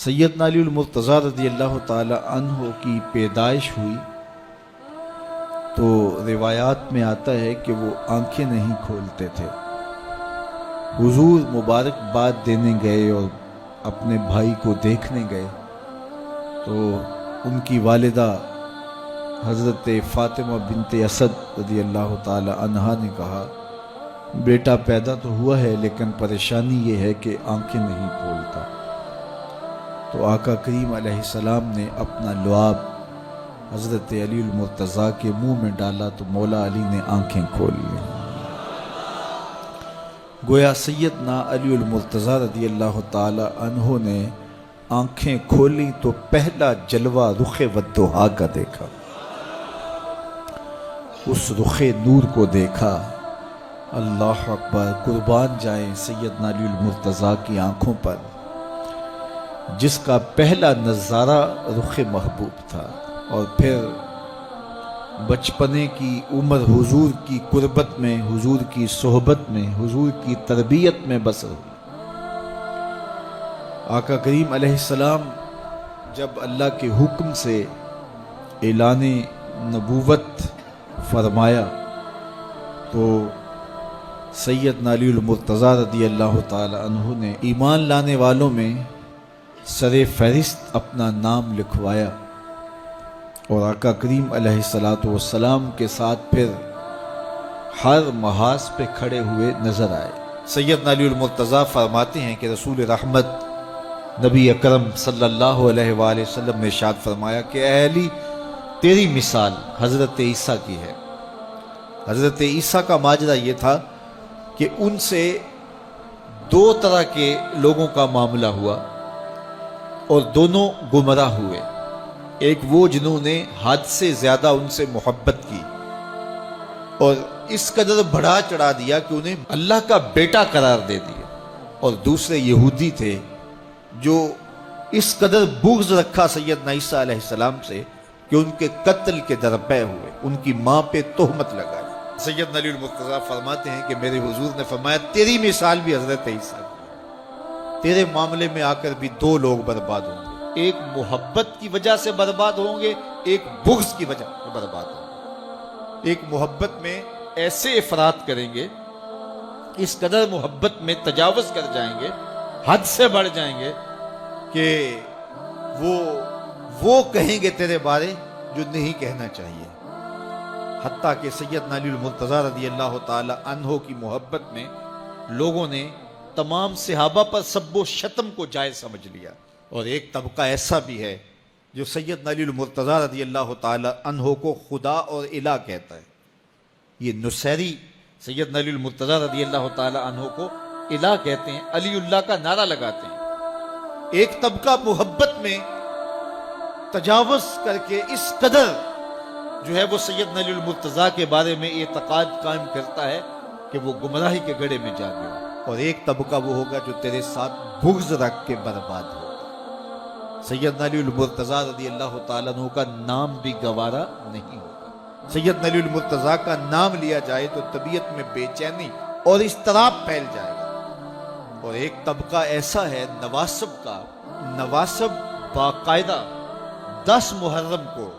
سیدنا علی المرتضیٰ رضی اللہ تعالی عنہ کی پیدائش ہوئی تو روایات میں آتا ہے کہ وہ آنکھیں نہیں کھولتے تھے۔ حضور مبارکباد دینے گئے اور اپنے بھائی کو دیکھنے گئے تو ان کی والدہ حضرت فاطمہ بنت اسد رضی اللہ تعالی عنہا نے کہا، بیٹا پیدا تو ہوا ہے لیکن پریشانی یہ ہے کہ آنکھیں نہیں کھولتا۔ تو آقا کریم علیہ السلام نے اپنا لعاب حضرت علی المرتضیٰ کے منہ میں ڈالا تو مولا علی نے آنکھیں کھول لیں۔ گویا سیدنا علی المرتضیٰ رضی اللہ تعالی عنہ نے آنکھیں کھولی تو پہلا جلوہ رخ والضحیٰ کا دیکھا، اس رخ نور کو دیکھا۔ اللہ اکبر، قربان جائیں سیدنا علی المرتضیٰ کی آنکھوں پر، جس کا پہلا نظارہ رخ محبوب تھا، اور پھر بچپنے کی عمر حضور کی قربت میں، حضور کی صحبت میں، حضور کی تربیت میں بسر ہوئی۔ آقا کریم علیہ السلام جب اللہ کے حکم سے اعلان نبوت فرمایا تو سیدنا علی المرتضیٰ رضی اللہ تعالی عنہ نے ایمان لانے والوں میں سر فہرست اپنا نام لکھوایا، اور آقا کریم علیہ السلام کے ساتھ پھر ہر محاذ پہ کھڑے ہوئے نظر آئے۔ سیدنا علی المرتضیٰ فرماتے ہیں کہ رسول رحمت نبی اکرم صلی اللہ علیہ وآلہ وسلم نے ارشاد فرمایا کہ اے علی، تیری مثال حضرت عیسیٰ کی ہے۔ حضرت عیسیٰ کا ماجرا یہ تھا کہ ان سے دو طرح کے لوگوں کا معاملہ ہوا اور دونوں گمراہ ہوئے۔ ایک وہ جنہوں نے حد سے زیادہ ان سے محبت کی اور اس قدر بڑھا چڑھا دیا کہ انہیں اللہ کا بیٹا قرار دے دیا، اور دوسرے یہودی تھے جو اس قدر بغض رکھا سیدنا عیسیٰ علیہ السلام سے کہ ان کے قتل کے درپے ہوئے، ان کی ماں پہ تہمت لگائی۔ سیدنا علی المرتضیٰ فرماتے ہیں کہ میرے حضور نے فرمایا تیری مثال بھی حضرت عیسیٰ کی، تیرے معاملے میں آ کر بھی دو لوگ برباد ہوں گے، ایک محبت کی وجہ سے برباد ہوں گے، ایک بغض کی وجہ سے برباد ہوں گے۔ ایک محبت میں ایسے افراط کریں گے، اس قدر محبت میں تجاوز کر جائیں گے، حد سے بڑھ جائیں گے کہ وہ کہیں گے تیرے بارے جو نہیں کہنا چاہیے۔ حتیٰ کہ سیدنا علی المرتضیٰ رضی اللہ تعالی عنہ کی محبت میں لوگوں نے تمام صحابہ پر سب و شتم کو جائز سمجھ لیا، اور ایک طبقہ ایسا بھی ہے جو سیدنا علی المرتضیٰ رضی اللہ تعالی عنہ کو خدا اور الہ کہتا ہے۔ یہ نصیری سیدنا علی المرتضیٰ رضی اللہ تعالی عنہ کو الہ کہتے ہیں، علی اللہ کا نعرہ لگاتے ہیں۔ ایک طبقہ محبت میں تجاوز کر کے اس قدر جو ہے وہ سیدنا علی المرتضیٰ کے بارے میں اعتقاد قائم کرتا ہے کہ وہ گمراہی کے گڑھے میں جا گیا، اور ایک طبقہ وہ ہوگا جو تیرے ساتھ بغض رکھ کے برباد ہوگا۔ سیدنا علی المرتضیٰ رضی اللہ تعالیٰ عنہ کا نام بھی گوارا نہیں ہوگا۔ سیدنا علی المرتضیٰ کا نام لیا جائے تو طبیعت میں بے چینی اور اضطراب پھیل جائے گا۔ اور ایک طبقہ ایسا ہے نواسب کا، نواسب باقاعدہ 10 محرم کو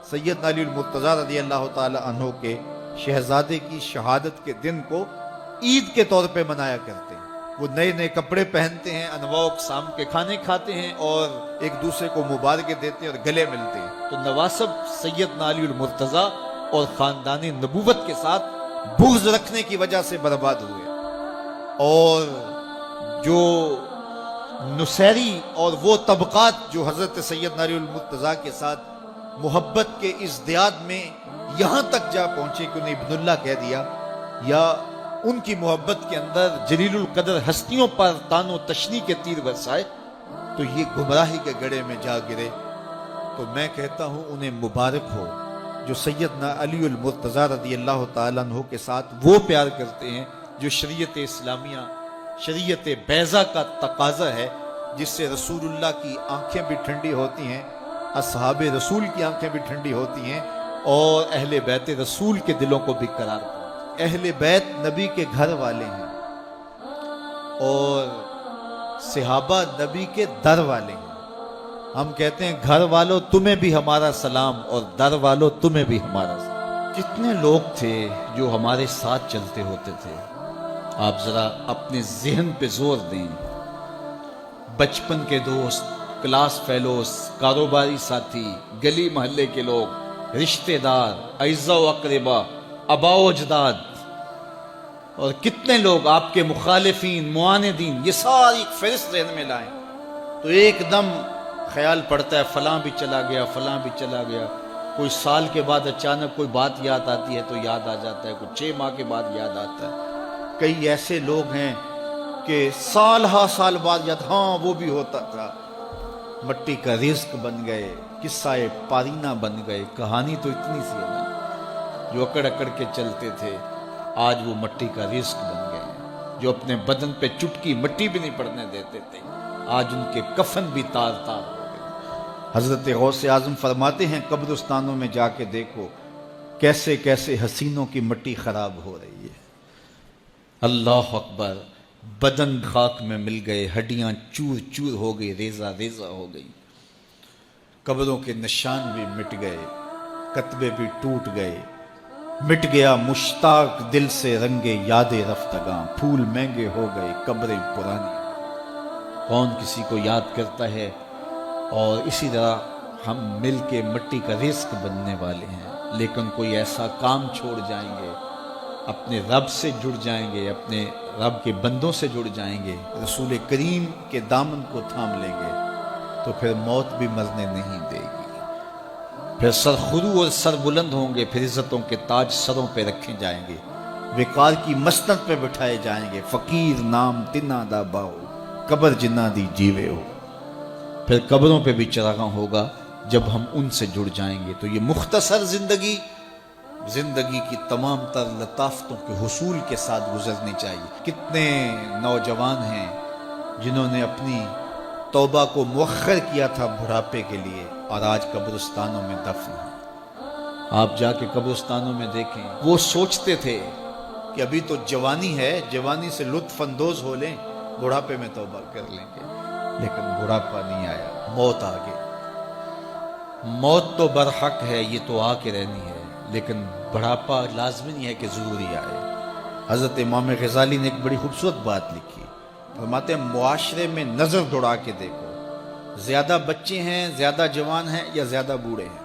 سیدنا علی المرتضیٰ رضی اللہ تعالی عنہ کے شہزادے کی شہادت کے دن کو عید کے طور پہ منایا کرتے ہیں۔ وہ نئے نئے کپڑے پہنتے ہیں، انواع و اقسام کے کھانے کھاتے ہیں، اور ایک دوسرے کو مبارکیں دیتے ہیں اور گلے ملتے ہیں۔ تو نواسب سیدنا علی المرتضیٰ اور خاندان نبوت کے ساتھ بغض رکھنے کی وجہ سے برباد ہوئے، اور جو نصیری اور وہ طبقات جو حضرت سیدنا علی المرتضیٰ کے ساتھ محبت کے ازدیاد میں یہاں تک جا پہنچے کہ انہیں ابن اللہ کہہ دیا، یا ان کی محبت کے اندر جلیل القدر ہستیوں پر تان و تشنی کے تیر برسائے، تو یہ گمراہی کے گڑھے میں جا گرے۔ تو میں کہتا ہوں انہیں مبارک ہو جو سیدنا علی المرتضیٰ رضی اللہ تعالیٰ عنہ کے ساتھ وہ پیار کرتے ہیں جو شریعت اسلامیہ، شریعت بیضا کا تقاضا ہے، جس سے رسول اللہ کی آنکھیں بھی ٹھنڈی ہوتی ہیں، اصحاب رسول کی آنکھیں بھی ٹھنڈی ہوتی ہیں، اور اہل بیت رسول کے دلوں کو بھی قرار پڑتا ہے۔ اہل بیت نبی کے گھر والے ہیں، اور صحابہ نبی کے در والے ہیں۔ ہم کہتے ہیں گھر والوں تمہیں بھی ہمارا سلام اور در والوں تمہیں بھی ہمارا سلام۔ کتنے لوگ تھے جو ہمارے ساتھ چلتے ہوتے تھے، آپ ذرا اپنے ذہن پہ زور دیں۔ بچپن کے دوست، کلاس فیلوز، کاروباری ساتھی، گلی محلے کے لوگ، رشتہ دار، اعزاء و اقربا، آباء و اجداد، اور کتنے لوگ آپ کے مخالفین، معاندین، یہ ساری ایک فہرست ذہن میں لائیں تو ایک دم خیال پڑتا ہے فلاں بھی چلا گیا، فلاں بھی چلا گیا۔ کوئی سال کے بعد اچانک کوئی بات یاد آتی ہے تو یاد آ جاتا ہے، کوئی 6 ماہ کے بعد یاد آتا ہے۔ کئی ایسے لوگ ہیں کہ سال ہا سال بعد یاد، ہاں وہ بھی ہوتا تھا۔ مٹی کا رزق بن گئے، قصہ پارینہ بن گئے۔ کہانی تو اتنی سی ہے نا، جو اکڑ اکڑ کے چلتے تھے آج وہ مٹی کا رزق بن گئے ہیں۔ جو اپنے بدن پہ چٹکی مٹی بھی نہیں پڑنے دیتے تھے آج ان کے کفن بھی تار تار ہو گئے۔ حضرت غوث اعظم فرماتے ہیں قبرستانوں میں جا کے دیکھو کیسے کیسے حسینوں کی مٹی خراب ہو رہی ہے۔ اللہ اکبر، بدن خاک میں مل گئے، ہڈیاں چور چور ہو گئی، ریزہ ریزہ ہو گئی، قبروں کے نشان بھی مٹ گئے، کتبے بھی ٹوٹ گئے، مٹ گیا مشتاق دل سے رنگے یاد رفتگاں، پھول مہنگے ہو گئے، قبریں پرانی۔ کون کسی کو یاد کرتا ہے؟ اور اسی طرح ہم مل کے مٹی کا رزق بننے والے ہیں، لیکن کوئی ایسا کام چھوڑ جائیں گے، اپنے رب سے جڑ جائیں گے، اپنے رب کے بندوں سے جڑ جائیں گے، رسول کریم کے دامن کو تھام لیں گے تو پھر موت بھی مرنے نہیں دے گی۔ پھر سر خرو اور سر بلند ہوں گے، پھر عزتوں کے تاج سروں پہ رکھے جائیں گے، وقار کی مسند پہ بٹھائے جائیں گے۔ فقیر نام تنا دا باؤ، قبر جنہ دی جیوے ہو۔ پھر قبروں پہ بھی چراغاں ہوگا جب ہم ان سے جڑ جائیں گے۔ تو یہ مختصر زندگی کی تمام تر لطافتوں کے حصول کے ساتھ گزرنی چاہیے۔ کتنے نوجوان ہیں جنہوں نے اپنی توبہ کو مؤخر کیا تھا بڑھاپے کے لیے، اور آج قبرستانوں میں دفن ہیں۔ آپ جا کے قبرستانوں میں دیکھیں، وہ سوچتے تھے کہ ابھی تو جوانی ہے، جوانی سے لطف اندوز ہو لیں، بڑھاپے میں توبہ کر لیں گے، لیکن بڑھاپا نہیں آیا، موت آ گئی۔ موت تو برحق ہے، یہ تو آ کے رہنی ہے، لیکن بڑھاپا لازمی نہیں ہے کہ ضروری آئے۔ حضرت امام غزالی نے ایک بڑی خوبصورت بات لکھی، فرماتے ہیں معاشرے میں نظر دوڑا کے دیکھو، زیادہ بچے ہیں، زیادہ جوان ہیں یا زیادہ بوڑھے ہیں؟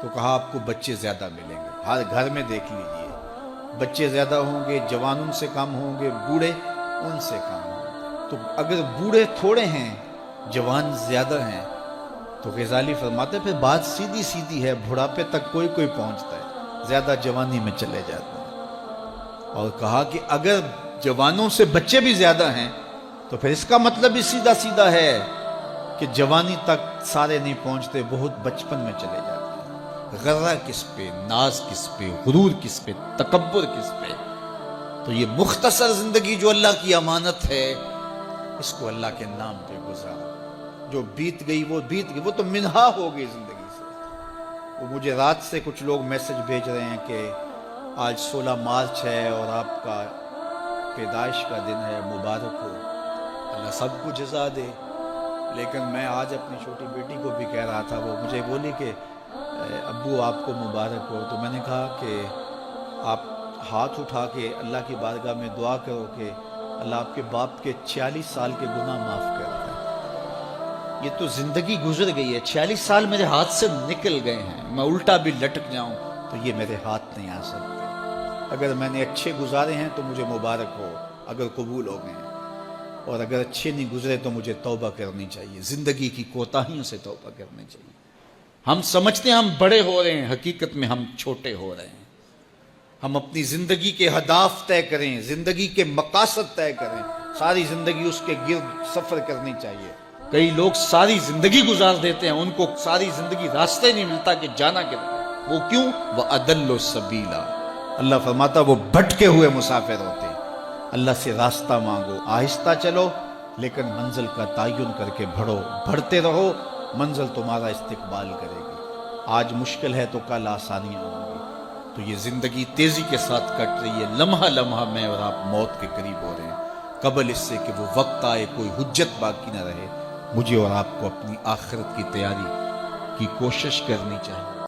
تو کہا آپ کو بچے زیادہ ملیں گے۔ ہر گھر میں دیکھ لیجئے، بچے زیادہ ہوں گے، جوان ان سے کم ہوں گے، بوڑھے ان سے کم ہوں گے۔ تو اگر بوڑھے تھوڑے ہیں، جوان زیادہ ہیں، تو غزالی فرماتے ہیں پھر بات سیدھی سیدھی ہے، بڑھاپے تک کوئی کوئی پہنچتا ہے، زیادہ جوانی میں چلے جاتے ہیں۔ اور کہا کہ اگر جوانوں سے بچے بھی زیادہ ہیں تو پھر اس کا مطلب ہی سیدھا سیدھا ہے کہ جوانی تک سارے نہیں پہنچتے، بہت بچپن میں چلے جاتے ہیں۔ غرہ کس پہ، ناز کس پہ، غرور کس پہ، تکبر کس پہ؟ تو یہ مختصر زندگی جو اللہ کی امانت ہے، اس کو اللہ کے نام پہ گزارو۔ جو بیت گئی وہ بیت گئی، وہ تو منہا ہو گئی زندگی سے۔ وہ مجھے رات سے کچھ لوگ میسج بھیج رہے ہیں کہ آج 16 مارچ ہے اور آپ کا پیدائش کا دن ہے، مبارک ہو، اللہ سب کو جزا دے۔ لیکن میں آج اپنی چھوٹی بیٹی کو بھی کہہ رہا تھا، وہ مجھے بولی کہ ابو آپ کو مبارک ہو، تو میں نے کہا کہ آپ ہاتھ اٹھا کے اللہ کی بارگاہ میں دعا کرو کہ اللہ آپ کے باپ کے 46 سال کے گناہ معاف کر دے۔ یہ تو زندگی گزر گئی ہے، 46 سال میرے ہاتھ سے نکل گئے ہیں، میں الٹا بھی لٹک جاؤں تو یہ میرے ہاتھ نہیں آ سکتے۔ اگر میں نے اچھے گزارے ہیں تو مجھے مبارک ہو اگر قبول ہو گئے ہیں، اور اگر اچھے نہیں گزرے تو مجھے توبہ کرنی چاہیے، زندگی کی کوتاہیوں سے توبہ کرنی چاہیے۔ ہم سمجھتے ہیں ہم بڑے ہو رہے ہیں، حقیقت میں ہم چھوٹے ہو رہے ہیں۔ ہم اپنی زندگی کے اہداف طے کریں، زندگی کے مقاصد طے کریں، ساری زندگی اس کے گرد سفر کرنی چاہیے۔ کئی لوگ ساری زندگی گزار دیتے ہیں، ان کو ساری زندگی راستہ نہیں ملتا کہ جانا کدھر۔ وہ کیوں؟ وَأَضَلُّ السَّبِيلَ، اللہ فرماتا وہ بھٹکے ہوئے مسافر ہوتے ہیں۔ اللہ سے راستہ مانگو، آہستہ چلو لیکن منزل کا تعین کر کے بڑھو، بڑھتے رہو، منزل تمہارا استقبال کرے گی۔ آج مشکل ہے تو کل آسانیاں ہوں گی۔ تو یہ زندگی تیزی کے ساتھ کٹ رہی ہے، لمحہ لمحہ میں اور آپ موت کے قریب ہو رہے ہیں۔ قبل اس سے کہ وہ وقت آئے کوئی حجت باقی نہ رہے، مجھے اور آپ کو اپنی آخرت کی تیاری کی کوشش کرنی چاہیے۔